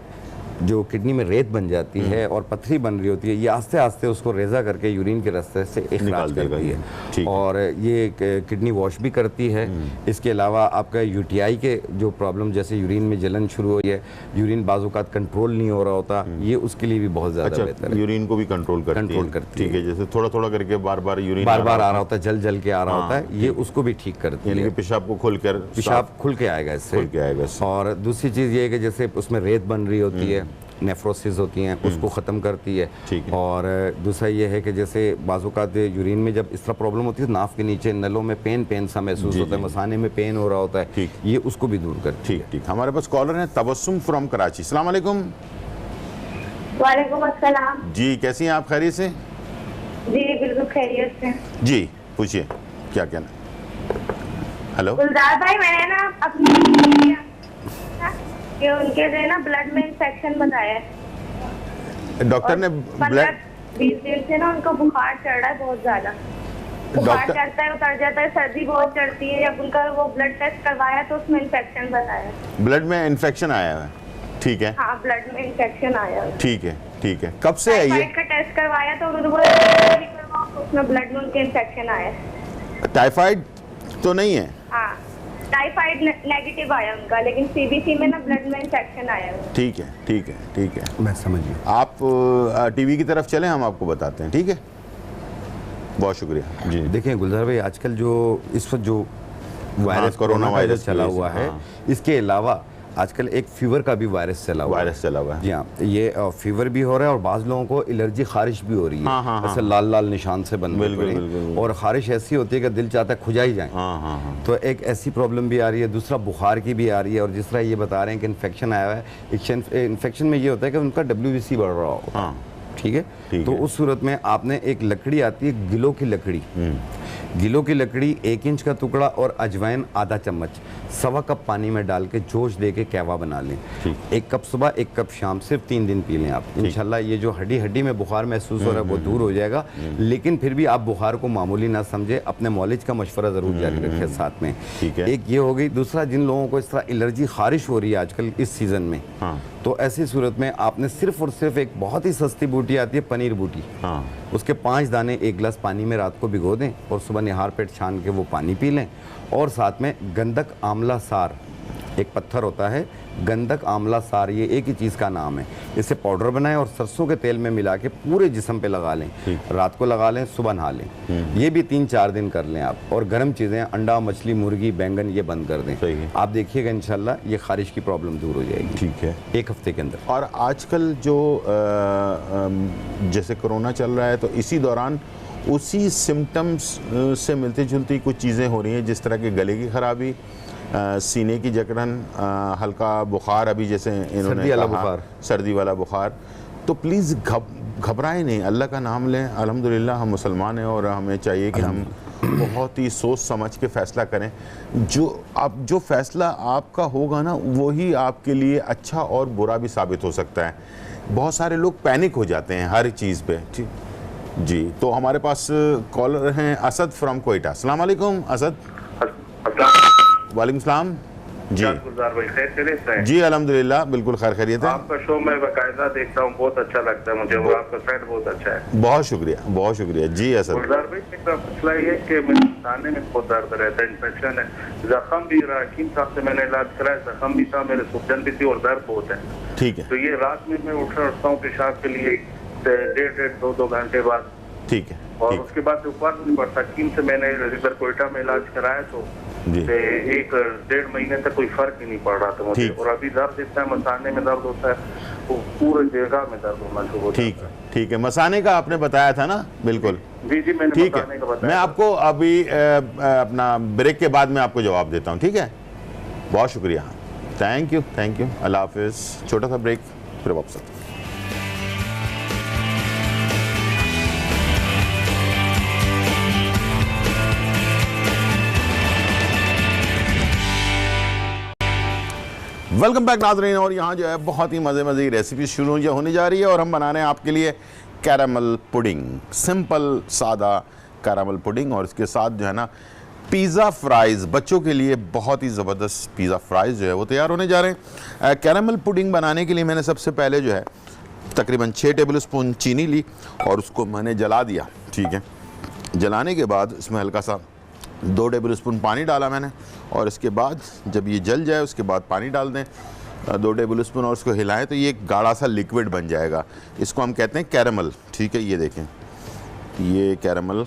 जो किडनी में रेत बन जाती है और पथरी बन रही होती है, ये आस्ते आस्ते उसको रेज़ा करके यूरिन के रास्ते से इखराज करती है और ये किडनी वॉश भी करती है। इसके अलावा आपका यूटीआई के जो प्रॉब्लम, जैसे यूरिन में जलन शुरू हुई है, यूरिन बाज़-औक़ात कंट्रोल नहीं हो रहा होता, ये उसके लिए भी बहुत ज़्यादा बेहतर है। यूरिन को भी कंट्रोल करती है। ठीक है, जैसे थोड़ा थोड़ा करके बार बार यूरिन आ रहा होता है, जल के आ रहा होता है, ये उसको भी ठीक करती है। पेशाब को खुलकर, पेशाब खुल के आएगा इससे। और दूसरी चीज़ ये है कि जैसे उसमें रेत बन रही होती है, नेफ्रोसिस होती हैं, उसको ख़त्म करती है। और दूसरा ये है कि जैसे बाज़-औक़ात यूरिन में जब इस तरह प्रॉब्लम होती है, नाफ के नीचे नलों में पेन सा महसूस होता है, मसाने में पेन हो रहा होता है, ये उसको भी दूर करती है। ठीक। हमारे पास कॉलर हैं तबस्सुम फ्रॉम कराची। अस्सलाम वालेकुम। वालेकुम अस्सलाम जी, कैसी हैं आप? खैरियत से? जी बिल्कुल खैरियत से। जी पूछिए, क्या कहना? हेलो गुलजार भाई, मैंने ना अपनी कि उनके लिए ना ब्लड में इंफेक्शन बताया है। डॉक्टर ने 20 दिन से ना उनको बुखार चढ़ रहा है बहुत ज्यादा। बुखार चढ़ता है, उतर जाता है, सर्दी बहुत चढ़ती है। जब उनका वो ब्लड टेस्ट करवाया तो उसमें इंफेक्शन बताया। ब्लड में इंफेक्शन आया है? ठीक है। हाँ, ब्लड में इंफेक्शन आया है। ठीक है, ठीक है। कब से है ये? टाइफाइड का टेस्ट करवाया तो उन्होंने बोला उसमें ब्लड में उनके इंफेक्शन आया है। टाइफाइड तो नहीं है? हाँ, टाइफाइड नेगेटिव आया उनका, लेकिन सीबीसी में ना ब्लड में इंफेक्शन आया है। ठीक है, ठीक है, ठीक है, मैं समझ गया। आप टीवी की तरफ चलें, हम आपको बताते हैं। ठीक है, बहुत शुक्रिया जी। देखिए गुलजार भाई, आजकल जो इस वक्त जो वायरस, कोरोना वायरस चला हुआ है, इसके अलावा आजकल एक फीवर का भी वायरस चला हुआ है। जी हाँ, ये फीवर भी हो रहा है और बाज़ लोगों को एलर्जी खारिश भी हो रही है। ऐसे लाल लाल निशान से बन रहे हैं और खारिश ऐसी होती है कि दिल चाहता है खुजा ही जाए। तो एक ऐसी प्रॉब्लम भी आ रही है। दूसरा, बुखार की भी आ रही है। और जिस तरह ये बता रहे हैं कि इन्फेक्शन आया हुआ है, इन्फेक्शन में ये होता है कि उनका WBC बढ़ रहा होगा। ठीक है, तो उस सूरत में आपने एक लकड़ी आती है, गिलों की लकड़ी, गिलों की लकड़ी 1 इंच का टुकड़ा और अजवाइन आधा चम्मच, 1.25 कप पानी में डाल के जोश दे के कहवा बना लें। 1 कप सुबह, 1 कप शाम, सिर्फ 3 दिन पी लें आप। इंशाल्लाह ये जो हड्डी में बुखार महसूस हो रहा है वो दूर हो जाएगा। लेकिन फिर भी आप बुखार को मामूली ना समझे, अपने मौलिज का मशवरा ज़रूर जारी रखें साथ में। एक ये हो गई। दूसरा, जिन लोगों को इस तरह एलर्जी खारिश हो रही है आजकल इस सीज़न में, तो ऐसी सूरत में आपने सिर्फ और सिर्फ एक बहुत ही सस्ती बूटी आती है, पनीर बूटी, उसके 5 दाने 1 गिलास पानी में रात को भिगो दें और सुबह निहार पेट छान के वो पानी पी लें। और साथ में गंधक आंवला सार, एक पत्थर होता है, गंधक आंवला सार, ये एक ही चीज़ का नाम है। इसे पाउडर बनाएं और सरसों के तेल में मिला के पूरे जिस्म पे लगा लें। रात को लगा लें, सुबह नहा लें। ये भी 3-4 दिन कर लें आप। और गर्म चीज़ें, अंडा, मछली, मुर्गी, बैंगन, ये बंद कर दें। सही है। आप देखिएगा इंशाल्लाह ये खारिश की प्रॉब्लम दूर हो जाएगी। ठीक है, 1 हफ्ते के अंदर। और आजकल जो जैसे कोरोना चल रहा है, तो इसी दौरान उसी सिम्टम्स से मिलती जुलती कुछ चीज़ें हो रही हैं, जिस तरह के गले की खराबी, सीने की जकड़न, हल्का बुखार, अभी जैसे इन्होंने कहा सर्दी वाला बुखार। तो प्लीज़ घबराएं नहीं, अल्लाह का नाम लें। अल्हम्दुलिल्लाह हम मुसलमान हैं और हमें चाहिए कि हम बहुत ही सोच समझ के फ़ैसला करें। जो फ़ैसला आपका होगा ना, वही आपके लिए अच्छा और बुरा भी साबित हो सकता है। बहुत सारे लोग पैनिक हो जाते हैं हर चीज़ पे। ठीक जी, तो हमारे पास कॉलर हैं असद फ्रॉम कोयटा। अस्सलाम वालेकुम असद। वालेकुम सलाम जी। जी अल्हम्दुलिल्लाह बिल्कुल खैर खैरियत है। आपका शो मैं बाकायदा देखता हूँ, बहुत अच्छा लगता है मुझे, और आपका सेट बहुत अच्छा है। बहुत शुक्रिया, बहुत शुक्रिया जी असद। गुलजार भाई, मेरा मसला ये कि मेरे खाने में बहुत दर्द रहता है, इन्फेक्शन है, जख्म भी रहा, हकीम साहब से मैंने इलाज कराया, जख्म भी था, मेरे सूजन भी थी और दर्द बहुत है। ठीक है, तो ये रात में मैं उठता हूँ पेशाब के लिए 1.5 2 घंटे बाद। ठीक है, और उसके बाद से उपवास नहीं पड़ता। हकीम से मैंने इधर कोयटा में इलाज कराया, तो 1-1.5 महीने तक कोई फर्क ही नहीं पड़ रहा था मुझे। और अभी दर्द इतना है, मसाने में दर्द होता है, तो पूरे जगह में दर्द होना शुरू होता है। ठीक है, ठीक है। मसाने का आपने बताया था ना? बिल्कुल जी जी, मैंने ठीक मसाने का है। बताया। मैं आपको अभी अपना ब्रेक के बाद में आपको जवाब देता हूँ, ठीक है? बहुत शुक्रिया, थैंक यू, थैंक यू, अल्लाह हाफिज़। छोटा सा ब्रेक, फिर वापस। वेलकम बैक नाज़रीन। और यहाँ जो है बहुत ही मज़े की रेसिपी शुरू होने जा रही है, और हम बना रहे हैं आपके लिए कैरामल पुडिंग। सिंपल सादा कैरामल पुडिंग, और इसके साथ जो है ना पिज़्ज़ा फ्राइज़, बच्चों के लिए बहुत ही ज़बरदस्त पिज़्ज़ा फ्राइज़ जो है वो तैयार होने जा रहे हैं। कैरामल पुडिंग बनाने के लिए मैंने सबसे पहले जो है तकरीबन 6 टेबल स्पून चीनी ली और उसको मैंने जला दिया। ठीक है, जलाने के बाद इसमें हल्का सा 2 टेबल स्पून पानी डाला मैंने, और इसके बाद जब ये जल जाए उसके बाद पानी डाल दें 2 टेबल स्पून, और उसको हिलाएं तो ये एक गाढ़ा सा लिक्विड बन जाएगा। इसको हम कहते हैं कैरामल। ठीक है, ये देखें, ये कैरामल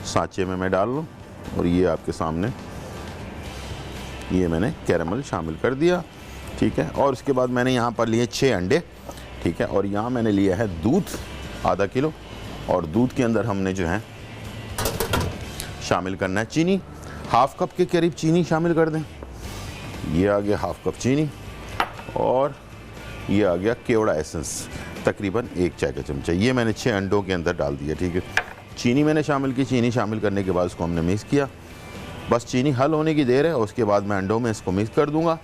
सांचे में मैं डाल लूँ, और ये आपके सामने ये मैंने कैरामल शामिल कर दिया। ठीक है, और उसके बाद मैंने यहाँ पर लिए 6 अंडे। ठीक है, और यहाँ मैंने लिया है दूध आधा किलो, और दूध के अंदर हमने जो है शामिल करना है चीनी। हाफ कप के करीब चीनी शामिल कर दें। ये आ गया हाफ कप चीनी, और ये आ गया केवड़ा एसेंस तकरीबन 1 चाय का चमचा। ये मैंने 6 अंडों के अंदर डाल दिया। ठीक है, चीनी मैंने शामिल की। चीनी शामिल करने के बाद उसको हमने मिक्स किया। बस चीनी हल होने की देर है, उसके बाद मैं अंडों में इसको मिक्स कर दूंगा,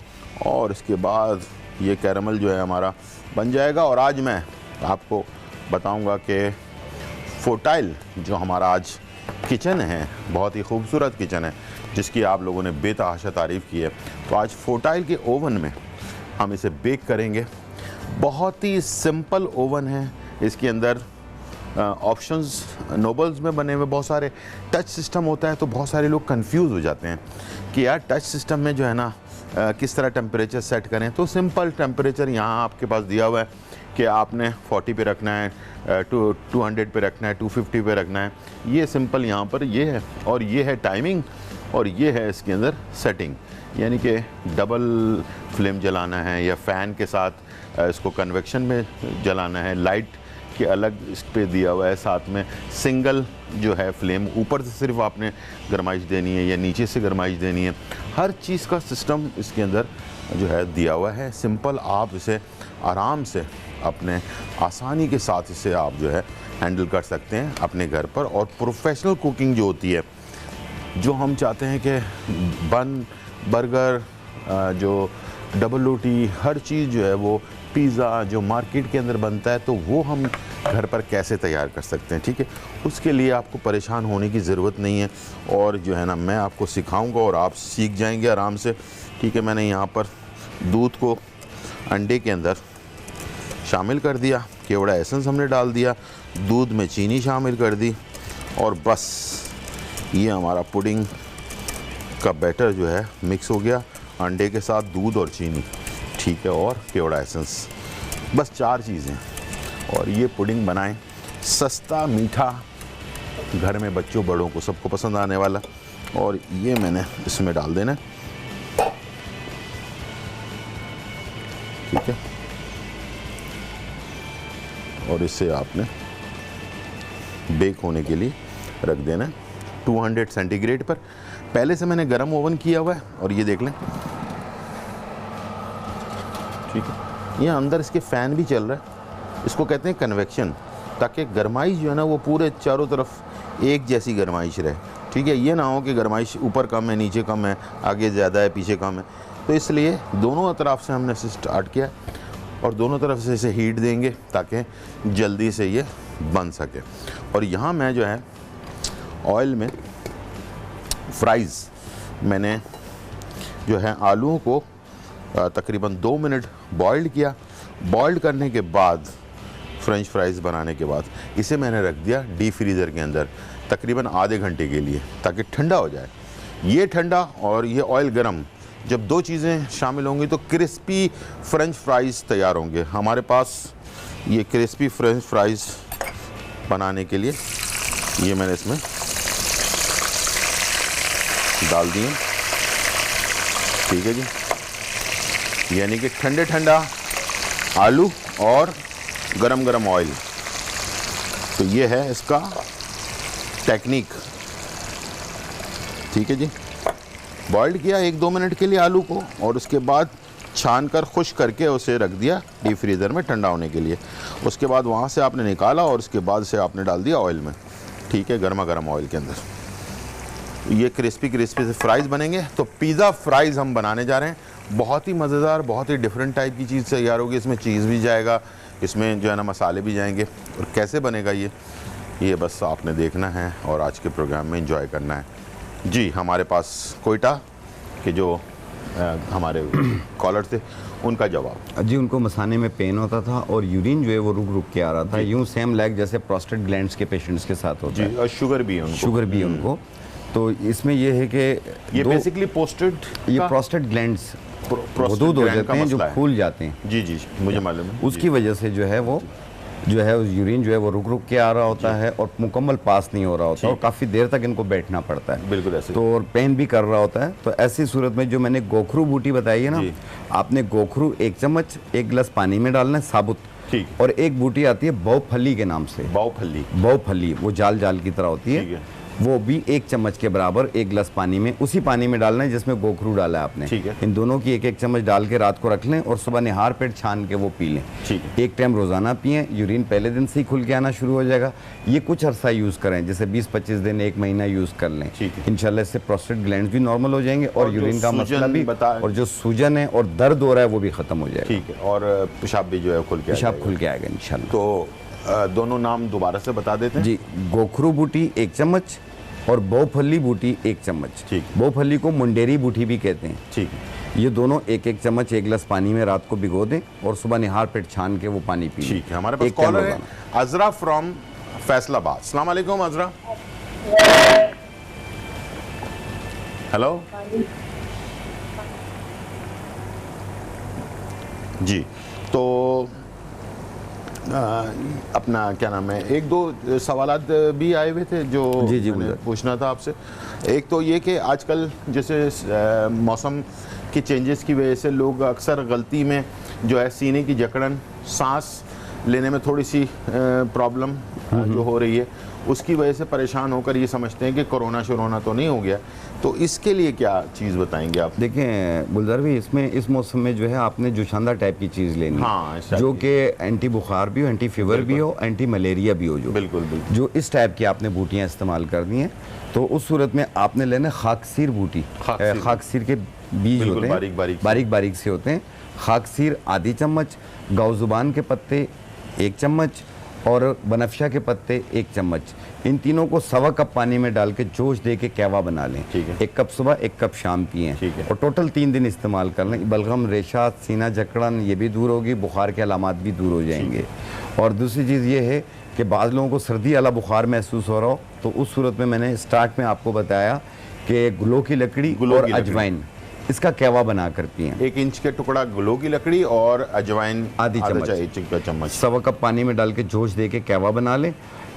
और इसके बाद ये कैरामल जो है हमारा बन जाएगा। और आज मैं आपको बताऊंगा कि फोटाइल जो हमारा आज किचन है, बहुत ही खूबसूरत किचन है जिसकी आप लोगों ने बेतहाशा तारीफ़ की है, तो आज फोटाइल के ओवन में हम इसे बेक करेंगे। बहुत ही सिंपल ओवन है, इसके अंदर ऑप्शंस नोबल्स में बने हुए बहुत सारे टच सिस्टम होता है, तो बहुत सारे लोग कंफ्यूज हो जाते हैं कि यार टच सिस्टम में जो है ना किस तरह टेम्परेचर सेट करें। तो सिंपल टेम्परेचर यहाँ आपके पास दिया हुआ है कि आपने 40 पे रखना है, 200 पे रखना है, 250 पे रखना है। ये सिंपल यहाँ पर ये है, और ये है टाइमिंग, और ये है इसके अंदर सेटिंग, यानी कि डबल फ्लेम जलाना है या फ़ैन के साथ इसको कन्वेक्शन में जलाना है। लाइट के अलग इस पे दिया हुआ है, साथ में सिंगल जो है फ्लेम, ऊपर से सिर्फ आपने गरमाइश देनी है या नीचे से गरमाइश देनी है। हर चीज़ का सिस्टम इसके अंदर जो है दिया हुआ है। सिंपल आप इसे आराम से अपने आसानी के साथ इसे आप जो है हैंडल कर सकते हैं अपने घर पर। और प्रोफेशनल कुकिंग जो होती है, जो हम चाहते हैं कि बन, बर्गर, जो डबल रोटी, हर चीज़ जो है वो पिज़्ज़ा जो मार्केट के अंदर बनता है, तो वो हम घर पर कैसे तैयार कर सकते हैं। ठीक है, उसके लिए आपको परेशान होने की ज़रूरत नहीं है, और जो है ना मैं आपको सिखाऊंगा और आप सीख जाएंगे आराम से। ठीक है, मैंने यहाँ पर दूध को अंडे के अंदर शामिल कर दिया, केवड़ा एसेंस हमने डाल दिया, दूध में चीनी शामिल कर दी, और बस ये हमारा पुडिंग का बैटर जो है मिक्स हो गया अंडे के साथ, दूध और चीनी। ठीक है, और केवड़ा एसेंस। बस 4 चीज़ें, और ये पुडिंग बनाएं, सस्ता मीठा, घर में बच्चों बड़ों को सबको पसंद आने वाला। और ये मैंने इसमें डाल देना, ठीक है, और इसे आपने बेक होने के लिए रख देना है 200 सेंटीग्रेड पर। पहले से मैंने गरम ओवन किया हुआ है, और ये देख लें, ठीक है, ये अंदर इसके फ़ैन भी चल रहा है, इसको कहते हैं कन्वेक्शन, ताकि गरमाइश जो है ना वो पूरे चारों तरफ एक जैसी गरमाइश रहे, ठीक है। ये ना हो कि गरमाइश ऊपर कम है, नीचे कम है, आगे ज़्यादा है, पीछे कम है। तो इसलिए दोनों तरफ से हमने इसे स्टार्ट किया और दोनों तरफ से इसे हीट देंगे ताकि जल्दी से ये बन सके। और यहाँ मैं जो है ऑयल में फ्राइज़, मैंने जो है आलूओं को तकरीबन 2 मिनट बॉइल्ड किया। बॉइल्ड करने के बाद, फ्रेंच फ्राइज़ बनाने के बाद, इसे मैंने रख दिया डीप फ्रीज़र के अंदर तकरीबन आधे घंटे के लिए, ताकि ठंडा हो जाए। ये ठंडा और ये ऑयल गरम, जब 2 चीज़ें शामिल होंगी तो क्रिस्पी फ्रेंच फ्राइज़ तैयार होंगे। हमारे पास ये क्रिस्पी फ्रेंच फ्राइज़ बनाने के लिए ये मैंने इसमें डाल दिए, ठीक है जी। यानी कि ठंडे ठंडा आलू और गरम गरम ऑयल। तो ये है इसका टेक्निक, ठीक है जी। बॉइल्ड किया 1-2 मिनट के लिए आलू को, और उसके बाद छान कर खुश करके उसे रख दिया डीप फ्रीज़र में ठंडा होने के लिए। उसके बाद वहाँ से आपने निकाला और उसके बाद से आपने डाल दिया ऑयल में, ठीक है, गर्मा गर्म ऑयल के अंदर। ये क्रिस्पी क्रिस्पी से फ्राइज़ बनेंगे। तो पिज़्ज़ा फ्राइज़ हम बनाने जा रहे हैं, बहुत ही मज़ेदार, बहुत ही डिफरेंट टाइप की चीज़ तैयार होगी। इसमें चीज़ भी जाएगा, इसमें जो है ना मसाले भी जाएंगे। और कैसे बनेगा ये बस आपने देखना है और आज के प्रोग्राम में एंजॉय करना है जी। हमारे पास कोयटा के जो हमारे कॉलर थे, उनका जवाब जी। उनको मसाने में पेन होता था और यूरिन जो है वो रुक रुक के आ रहा था, यूं सेम लाइक जैसे प्रोस्टेट ग्लैंड्स के पेशेंट्स के साथ होता है। और शुगर भी है उनको। तो इसमें ये है कि ये बेसिकली प्रोस्टेट ग्लैंड्स हदूद हो जाते हैं जो फूल जाते हैं। जी जी, मुझे मालूम है। उसकी वजह से जो है वो यूरिन जो है वो रुक रुक के आ रहा होता है और मुकम्मल पास नहीं हो रहा होता, और काफ़ी देर तक इनको बैठना पड़ता है। बिल्कुल ऐसे। तो और पेन भी कर रहा होता है। तो ऐसी सूरत में जो मैंने गोखरू बूटी बताई है ना, आपने गोखरू 1 चम्मच 1 गिलास पानी में डालना है साबुत, ठीक। और एक बूटी आती है बाउफली के नाम से, बाउफली वो जाल जाल की तरह होती है, वो भी 1 चम्मच के बराबर 1 गिलास पानी में, उसी पानी में डालना है जिसमें गोखरू डाला है आपने, ठीक है। इन दोनों की 1-1 चम्मच डाल के रात को रख लें और सुबह निहार पेट छान के वो पी लें, ठीक है। 1 टाइम रोजाना पिएं। यूरिन पहले दिन से ही खुल के आना शुरू हो जाएगा। ये कुछ अरसा यूज़ करें, जैसे 20-25 दिन 1 महीना यूज़ कर लें, इंशाल्लाह इससे प्रोस्टेट ग्लैंड्स भी नॉर्मल हो जाएंगे और यूरिन का मसला भी, और जो सूजन है और दर्द हो रहा है वो भी ख़त्म हो जाएगा, ठीक है। और पेशाब भी जो है खुल के आएगा इंशाल्लाह। तो दोनों नाम दोबारा से बता देते हैं जी। गोखरू बूटी 1 चम्मच और बाउफली बूटी 1 चम्मच। ठीक। बाउफली को मुंडेरी बूटी भी कहते हैं, ठीक है। ये दोनों 1-1 चम्मच 1 गिलास पानी में रात को भिगो दें और सुबह निहार पेट छान के वो पानी पी। ठीक है। हमारे पास कॉलर है अजरा फ्रॉम फैसलाबाद। अस्सलाम वालेकुम अजरा। हेलो जी। तो अपना क्या नाम है, 1-2 सवालात भी आए हुए थे जो जी मैंने पूछना था आपसे। एक तो ये कि आजकल जैसे मौसम की चेंजेस की वजह से लोग अक्सर गलती में जो है सीने की जकड़न, सांस लेने में थोड़ी सी प्रॉब्लम जो हो रही है, उसकी वजह से परेशान होकर ये समझते हैं कि कोरोना शोरोना तो नहीं हो गया। तो इसके लिए क्या चीज़ बताएंगे आप? देखें गुलजार भाई, इसमें इस मौसम में जो है आपने जोशानदार टाइप की चीज़ लेनी है, जो कि एंटी बुखार भी हो, एंटी फीवर भी हो, एंटी मलेरिया भी हो, जो बिल्कुल जो इस टाइप की आपने बूटियाँ इस्तेमाल करनी है। तो उस सूरत में आपने लेना खाकसीर बूटी। खाकसीर के बीज होते हैं, बारीक बारीक से होते हैं। खाकसीर आधी चम्मच, गाउजुबान के पत्ते 1 चम्मच और बनफशा के पत्ते 1 चम्मच, इन तीनों को 1.25 कप पानी में डाल के जोश दे के कहवा बना लें। ठीक है। 1 कप सुबह 1 कप शाम पिएं, और टोटल 3 दिन इस्तेमाल कर लें। बलगम, रेशा, सीना जकड़न ये भी दूर होगी, बुखार के अलामात भी दूर हो जाएंगे। और दूसरी चीज़ ये है कि बाज़ लोगों को सर्दी वाला बुखार महसूस हो रहा हो, तो उस सूरत में मैंने स्टार्ट में आपको बताया कि गुलो की लकड़ी और अजवाइन, इसका कहवा बनाकर पिएं। 1 इंच के टुकड़ा ग्लो की लकड़ी और अजवाइन आधी चम्मच, सवा कप पानी में डाल के जोश दे के कहवा बना लें।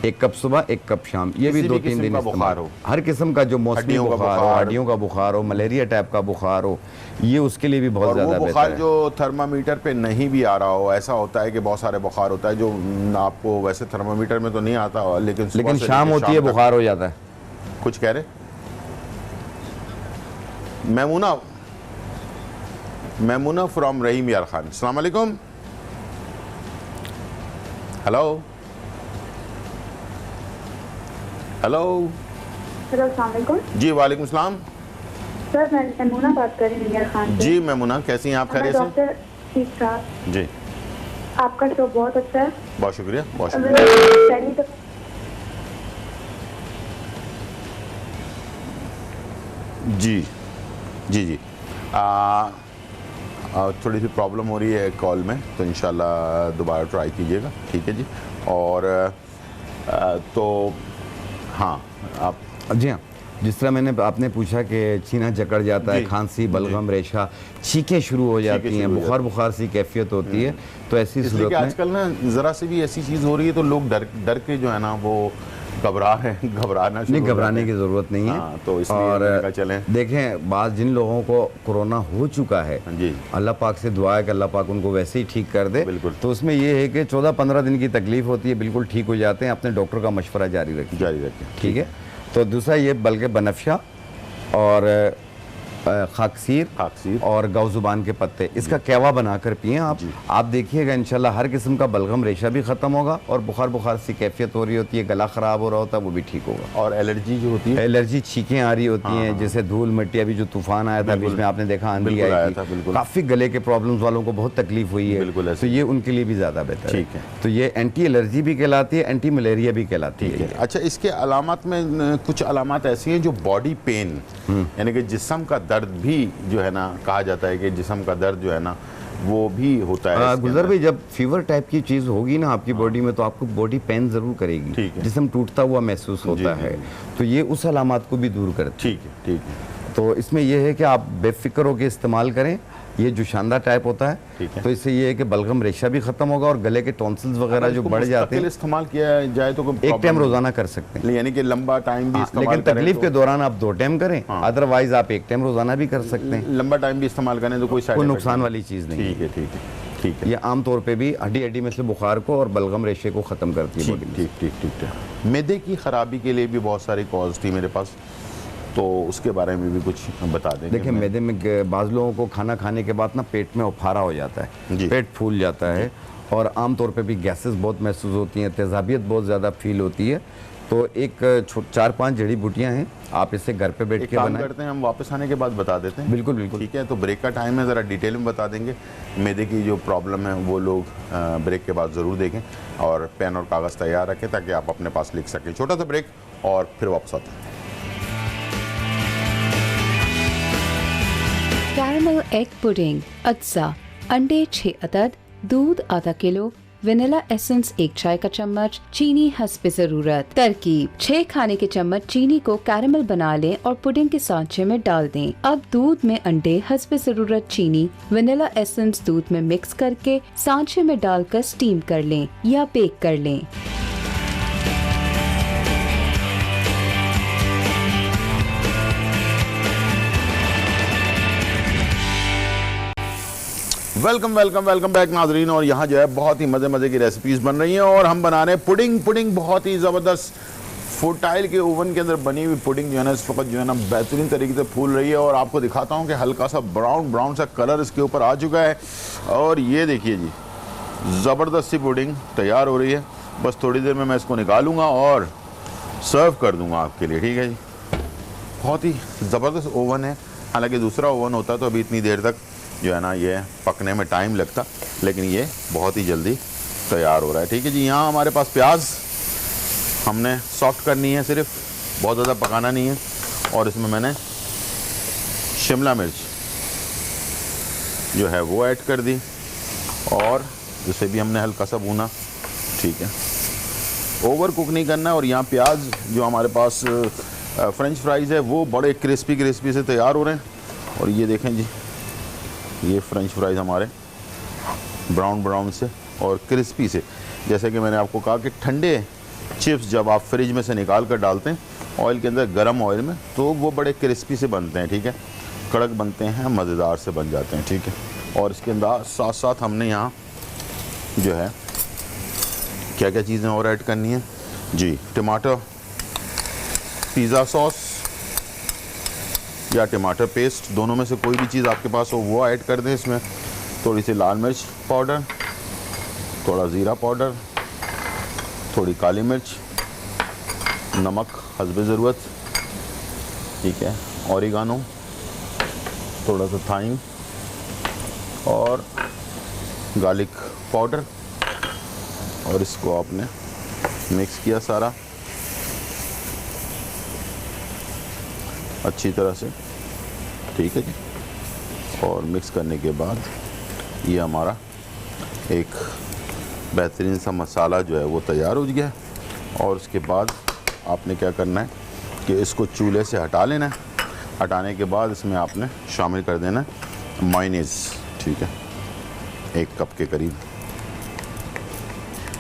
1 कप सुबह 1 कप शाम, ये भी 2-3 दिन बुखार हो, हर किस्म का जो मौसमी बुखार हो, हड्डियों का बुखार हो, मलेरिया टाइप का बुखार हो, ये उसके लिए भी बहुत ज़्यादा बेहतर है। बुखार जो थर्मामीटर पे नहीं भी आ रहा हो, ऐसा होता है कि बहुत सारे बुखार होता है जो आपको वैसे थर्मामीटर में तो नहीं आता हो, लेकिन शाम होती है बुखार हो जाता है। कुछ कह रहे? मैमूना फ्रॉम रहीम यार खान, अस्सलाम वालेकुम। हेलो अस्सलाम वालेकुम। जी वालेकुम सलाम। सर मैं मैमूना बात कर रही हूँ खान से। जी मैमूना, कैसी हैं आप? खैरियत से? डॉक्टर ठीक ठाक जी। आपका शो बहुत अच्छा है। बहुत शुक्रिया, बहुत शुक्रिया। जी जी जी थोड़ी सी प्रॉब्लम हो रही है कॉल में, तो इंशाल्लाह दोबारा ट्राई कीजिएगा, ठीक है जी। और तो हाँ आप जी हाँ, जिस तरह आपने पूछा कि सीना जकड़ जाता है, खांसी, बलगम, रेशा, छींकें शुरू हो जाती हैं, बुखार सी कैफियत होती है, तो ऐसी सूरत में आजकल ना ज़रा सी भी ऐसी चीज़ हो रही है तो लोग डर के जो है ना वो घबराने की ज़रूरत नहीं है। तो इसलिए चलें देखें, बात जिन लोगों को कोरोना हो चुका है, जी अल्लाह पाक से दुआ है कि अल्लाह पाक उनको वैसे ही ठीक कर दे। बिल्कुल। तो उसमें ये है कि 14-15 दिन की तकलीफ होती है, बिल्कुल ठीक हो जाते हैं। अपने डॉक्टर का मशवरा जारी रखें, ठीक है। तो दूसरा ये बल्कि बनफशा और खाकसीर और गौजुबान के पत्ते, इसका कहवा बनाकर पिएं आप देखिएगा इंशाल्लाह हर किस्म का बलगम रेशा भी ख़त्म होगा और बुखार सी कैफियत हो रही होती है, गला ख़राब हो रहा होता है, वो भी ठीक होगा। और एलर्जी जो होती है, एलर्जी छींकें आ रही होती हैं, जैसे धूल मिट्टी, अभी जो तूफान आया था बीच में आपने देखा, आंधी आई थी, काफ़ी गले के प्रॉब्लम्स वालों को बहुत तकलीफ हुई है, तो ये उनके लिए भी ज़्यादा बेहतर है। तो ये एंटी एलर्जी भी कहलाती है, एंटी मलेरिया भी कहलाती है। अच्छा, इसके अलामत में कुछ अलामत ऐसी हैं जो बॉडी पेन यानी कि जिस्म का दर्द भी जो है ना, कहा जाता है कि जिस्म का दर्द जो है ना वो भी होता है। गुलजार भाई, जब फीवर टाइप की चीज़ होगी ना आपकी बॉडी में, तो आपको बॉडी पेन ज़रूर करेगी, जिस्म टूटता हुआ महसूस होता है, तो ये उस अलामत को भी दूर करती है। ठीक है। तो इसमें यह है कि आप बेफिक्र होकर इस्तेमाल करें, ये जो शानदार टाइप होता है, तो इससे ये है कि बलगम रेशा भी खत्म होगा और गले के टॉन्सिल्स वगैरह जो बढ़ जाते हैं, इस्तेमाल किया जाए तो एक टाइम रोजाना कर सकते हैं, यानी कि लंबा टाइम भी इस्तेमाल लेकिन तकलीफ के दौरान आप 2 टाइम करें, अदरवाइज आप 1 टाइम रोजाना भी कर सकते हैं। लंबा टाइम भी इस्तेमाल करें तो कोई नुकसान वाली चीज़ नहीं है। ठीक है। ये आमतौर पे भी हड्डी में से बुखार को और बलगम रेशे को ख़त्म करती है। ठीक है। मैदे की खराबी के लिए भी बहुत सारी कॉज थी मेरे पास, तो उसके बारे में भी कुछ बता दें। देखिए, मैदे में बाज़ लोगों को खाना खाने के बाद ना पेट में उफारा हो जाता है, पेट फूल जाता है और आमतौर पे भी गैसेस बहुत महसूस होती हैं, तेज़ाबियत बहुत ज़्यादा फील होती है। तो एक 4-5 जड़ी बूटियाँ हैं, आप इसे घर पे बैठ के बनाएं। करते हैं, हम वापस आने के बाद बता देते हैं। बिल्कुल। ठीक है, तो ब्रेक का टाइम है, ज़रा डिटेल में बता देंगे। मैदे की जो प्रॉब्लम है वो लोग ब्रेक के बाद ज़रूर देखें और पेन और कागज़ तैयार रखें ताकि आप अपने पास लिख सकें। छोटा सा ब्रेक और फिर वापस आते हैं। कैरमल एग पुडिंग, अज्जा, अंडे 6 अदद, दूध आधा किलो, वेनिला एसेंस 1 चाय का चम्मच, चीनी हस्ब ज़रूरत। तरकीब: 6 खाने के चम्मच चीनी को कैरमल बना लें और पुडिंग के सांचे में डाल दें। अब दूध में अंडे हस्ब ज़रूरत, चीनी, वेनिला एसेंस दूध में मिक्स करके सांचे में डालकर स्टीम कर लें या बेक कर लें। वेलकम बैक नाजरीन। और यहाँ जो है बहुत ही मज़े की रेसिपीज़ बन रही हैं और हम बना रहे हैं पुडिंग बहुत ही ज़बरदस्त फुटाइल के ओवन के अंदर बनी हुई पुडिंग जो है ना इस वक्त जो है ना बेहतरीन तरीके से फूल रही है। और आपको दिखाता हूँ कि हल्का सा ब्राउन सा कलर इसके ऊपर आ चुका है और ये देखिए जी, ज़बरदस्त सी पुडिंग तैयार हो रही है। बस थोड़ी देर में मैं इसको निकालूंगा और सर्व कर दूंगा आपके लिए, ठीक है जी। बहुत ही ज़बरदस्त ओवन है, हालांकि दूसरा ओवन होता तो अभी इतनी देर तक जो है ना ये पकने में टाइम लगता, लेकिन ये बहुत ही जल्दी तैयार हो रहा है, ठीक है जी। यहाँ हमारे पास प्याज हमने सॉफ्ट करनी है, सिर्फ बहुत ज़्यादा पकाना नहीं है। और इसमें मैंने शिमला मिर्च जो है वो ऐड कर दी और इसे भी हमने हल्का सा भूना, ठीक है। ओवर कुक नहीं करना। और यहाँ प्याज जो हमारे पास फ्रेंच फ्राइज़ है वो बड़े क्रिस्पी से तैयार हो रहे हैं और ये देखें जी, ये फ्रेंच फ्राइज़ हमारे ब्राउन से और क्रिस्पी से। जैसे कि मैंने आपको कहा कि ठंडे चिप्स जब आप फ्रिज में से निकाल कर डालते हैं ऑयल के अंदर, गरम ऑयल में, तो वो बड़े क्रिस्पी से बनते हैं, ठीक है, कड़क बनते हैं, मज़ेदार से बन जाते हैं, ठीक है। और इसके अंदर साथ साथ हमने यहाँ जो है क्या क्या चीज़ें और ऐड करनी है जी, टमाटर पिज़्ज़ा सॉस या टमाटर पेस्ट, दोनों में से कोई भी चीज़ आपके पास हो वो ऐड कर दें इसमें। थोड़ी सी लाल मिर्च पाउडर, थोड़ा ज़ीरा पाउडर, थोड़ी काली मिर्च, नमक हस्बे ज़रूरत, ठीक है, ऑरिगानो, थोड़ा सा थाइम और गार्लिक पाउडर, और इसको आपने मिक्स किया सारा अच्छी तरह से, ठीक है जी। और मिक्स करने के बाद ये हमारा एक बेहतरीन सा मसाला जो है वो तैयार हो गया। और उसके बाद आपने क्या करना है कि इसको चूल्हे से हटा लेना है। हटाने के बाद इसमें आपने शामिल कर देना है मायोनीज़, ठीक है, 1 कप के करीब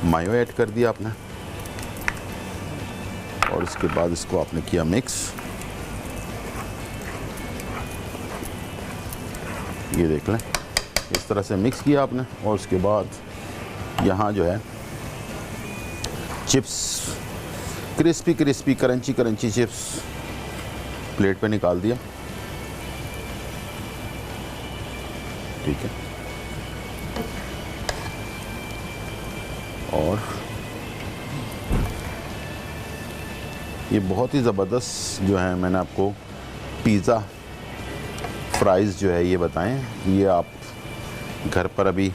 मायो ऐड कर दिया आपने। और इसके बाद इसको आपने किया मिक्स, ये देख लें, इस तरह से मिक्स किया आपने। और उसके बाद यहाँ जो है chips, crispy crunchy chips plate पे निकाल दिया, ठीक है। और ये बहुत ही ज़बरदस्त जो है, मैंने आपको पिज़्ज़ा फ्राइज़ जो है ये बताएं, ये आप घर पर अभी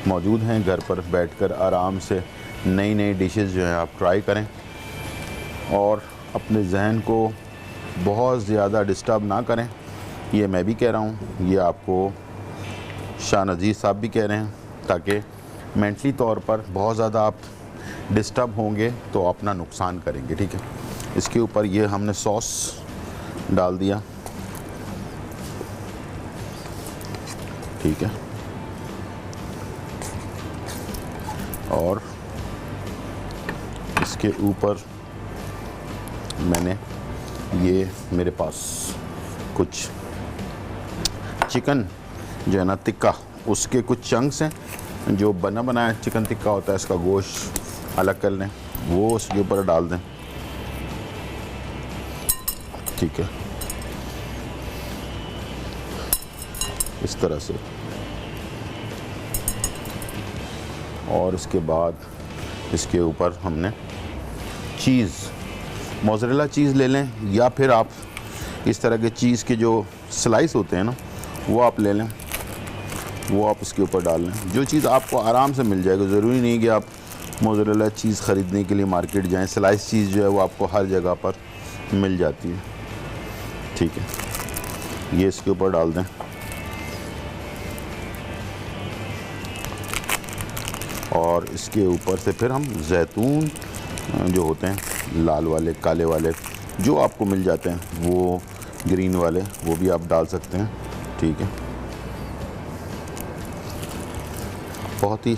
मौजूद हैं, घर पर बैठकर आराम से नई नई डिशेस जो हैं आप ट्राई करें और अपने जहन को बहुत ज़्यादा डिस्टर्ब ना करें। ये मैं भी कह रहा हूँ, ये आपको शाह नज़ीर साहब भी कह रहे हैं, ताकि मेंटली तौर पर बहुत ज़्यादा आप डिस्टर्ब होंगे तो अपना नुकसान करेंगे, ठीक है। इसके ऊपर ये हमने सॉस डाल दिया, ठीक है। और इसके ऊपर मैंने ये मेरे पास कुछ चिकन जो है ना टिक्का, उसके कुछ चंक्स हैं, जो बना बनाया चिकन टिक्का होता है, इसका गोश्त अलग कर लें, वो उसके ऊपर डाल दें, ठीक है, इस तरह से। और इसके बाद इसके ऊपर हमने चीज़, मोज़रेला चीज़ ले लें, या फिर आप इस तरह के चीज़ के जो स्लाइस होते हैं ना वो आप ले लें, वो आप उसके ऊपर डाल लें। जो चीज़ आपको आराम से मिल जाएगा, ज़रूरी नहीं कि आप मोज़रेला चीज़ ख़रीदने के लिए मार्केट जाएं। स्लाइस चीज़ जो है वो आपको हर जगह पर मिल जाती है, ठीक है। ये इसके ऊपर डाल दें। और इसके ऊपर से फिर हम जैतून जो होते हैं, लाल वाले, काले वाले, जो आपको मिल जाते हैं, वो ग्रीन वाले, वो भी आप डाल सकते हैं, ठीक है। बहुत ही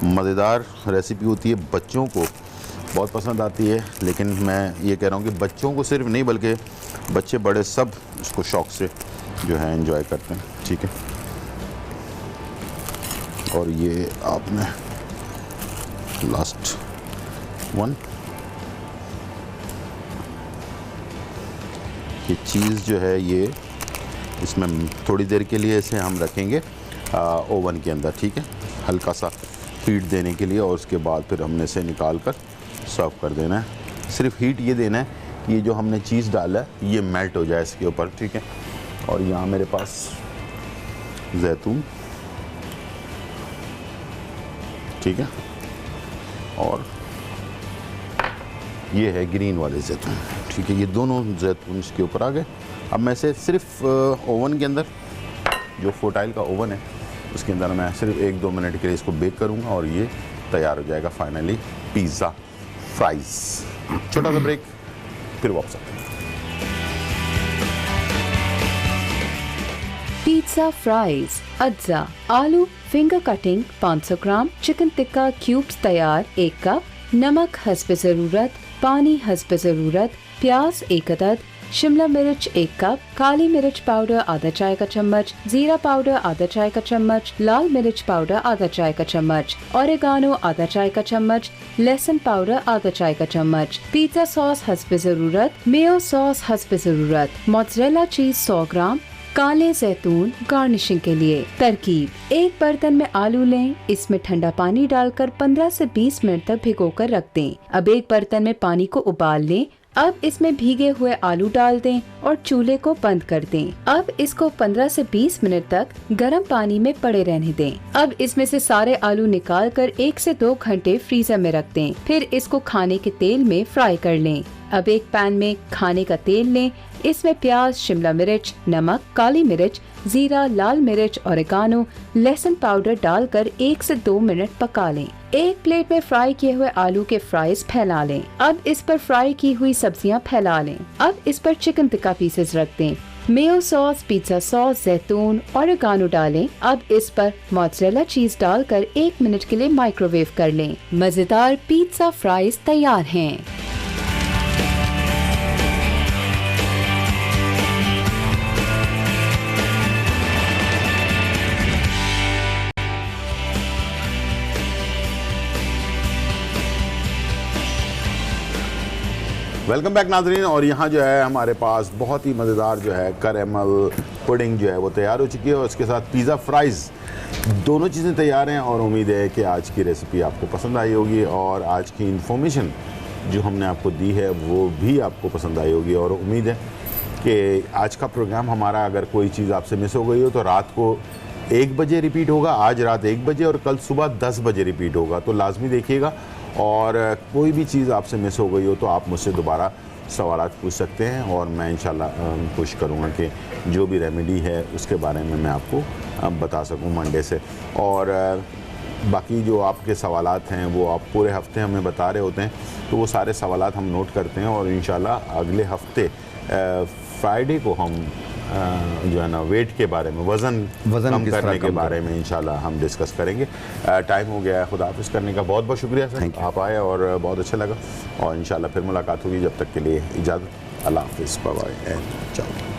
मज़ेदार रेसिपी होती है, बच्चों को बहुत पसंद आती है। लेकिन मैं ये कह रहा हूँ कि बच्चों को सिर्फ नहीं, बल्कि बच्चे बड़े सब इसको शौक़ से जो है एंजॉय करते हैं, ठीक है। और ये आपने लास्ट वन, ये चीज़ जो है ये इसमें थोड़ी देर के लिए इसे हम रखेंगे ओवन के अंदर, ठीक है, हल्का सा हीट देने के लिए। और उसके बाद फिर हमने इसे निकाल कर सर्व कर देना है। सिर्फ हीट ये देना है कि ये जो हमने चीज़ डाला है ये मेल्ट हो जाए इसके ऊपर, ठीक है। और यहाँ मेरे पास जैतून, ठीक है, और ये है ग्रीन वाले जैतून, ठीक है। ये दोनों जैतून इसके ऊपर आ गए। अब मैं इसे सिर्फ ओवन के अंदर, जो फोटाइल का ओवन है उसके अंदर मैं सिर्फ 1-2 मिनट के लिए इसको बेक करूँगा और ये तैयार हो जाएगा फाइनली पिज़्ज़ा फ्राइज़। छोटा सा ब्रेक, फिर वापस आते हैं। पिज्जा फ्राइज, अज्जा, आलू फिंगर कटिंग 500 ग्राम, चिकन टिक्का क्यूब्स तैयार 1 कप, नमक हस्ब ज़रूरत, पानी हस्ब ज़रूरत, प्याज 1 अदद, शिमला मिर्च 1 कप, काली मिर्च पाउडर आधा चाय का चम्मच, जीरा पाउडर आधा चाय का चम्मच, लाल मिर्च पाउडर आधा चाय का चम्मच, ओरेगानो आधा चाय का चम्मच, लहसुन पाउडर आधा चाय का चम्मच, पिज्जा सॉस हस्ब ज़रूरत, मेयो सॉस हस्ब ज़रूरत, मोज़रेला चीज 100 ग्राम, काले जैतून गार्निशिंग के लिए। तरकीब: एक बर्तन में आलू लें, इसमें ठंडा पानी डालकर 15 से 20 मिनट तक भिगोकर रख दें। अब एक बर्तन में पानी को उबाल लें। अब इसमें भीगे हुए आलू डाल दें और चूल्हे को बंद कर दें। अब इसको 15 से 20 मिनट तक गर्म पानी में पड़े रहने दें। अब इसमें से सारे आलू निकाल कर 1 से 2 घंटे फ्रीजर में रख दें। फिर इसको खाने के तेल में फ्राई कर लें। अब एक पैन में खाने का तेल लें, इसमें प्याज, शिमला मिर्च, नमक, काली मिर्च, जीरा, लाल मिर्च, ओरेगानो, लहसुन पाउडर डालकर 1 से 2 मिनट पका लें। एक प्लेट में फ्राई किए हुए आलू के फ्राइज फैला लें। अब इस पर फ्राई की हुई सब्जियां फैला लें। अब इस पर चिकन टिक्का पीसेस रख दें। मेयो सॉस, पिज्जा सॉस, जैतून, ओरेगानो डालें। अब इस पर मोज़रेला चीज डालकर 1 मिनट के लिए माइक्रोवेव कर लें। मजेदार पिज्जा फ्राइज तैयार हैं। वेलकम बैक नाज़रीन। और यहाँ जो है हमारे पास बहुत ही मज़ेदार जो है कैरेमल पुडिंग जो है वो तैयार हो चुकी है और उसके साथ पिज़्ज़ा फ्राइज़, दोनों चीज़ें तैयार हैं। और उम्मीद है कि आज की रेसिपी आपको पसंद आई होगी और आज की इन्फॉर्मेशन जो हमने आपको दी है वो भी आपको पसंद आई होगी। और उम्मीद है कि आज का प्रोग्राम हमारा, अगर कोई चीज़ आपसे मिस हो गई हो तो रात को 1 बजे रिपीट होगा, आज रात 1 बजे, और कल सुबह 10 बजे रिपीट होगा, तो लाजमी देखिएगा। और कोई भी चीज़ आपसे मिस हो गई हो तो आप मुझसे दोबारा सवालात पूछ सकते हैं और मैं इंशाल्लाह कोशिश करूँगा कि जो भी रेमेडी है उसके बारे में मैं आपको बता सकूँ मंडे से। और बाकी जो आपके सवालात हैं वो आप पूरे हफ्ते हमें बता रहे होते हैं, तो वो सारे सवालात हम नोट करते हैं और इंशाल्लाह अगले हफ्ते फ्राइडे को हम जो है ना वेट के बारे में, वज़न कम करने के बारे में इंशाल्लाह हम डिस्कस करेंगे। टाइम हो गया है, खुदा हाफ़िज़ करने का। बहुत बहुत शुक्रिया सर, आप आए और बहुत अच्छा लगा। और इंशाल्लाह फिर मुलाकात होगी। जब तक के लिए इजाज़त, अल्लाह हाफ़िज़, बाय बाय एंड चाओ।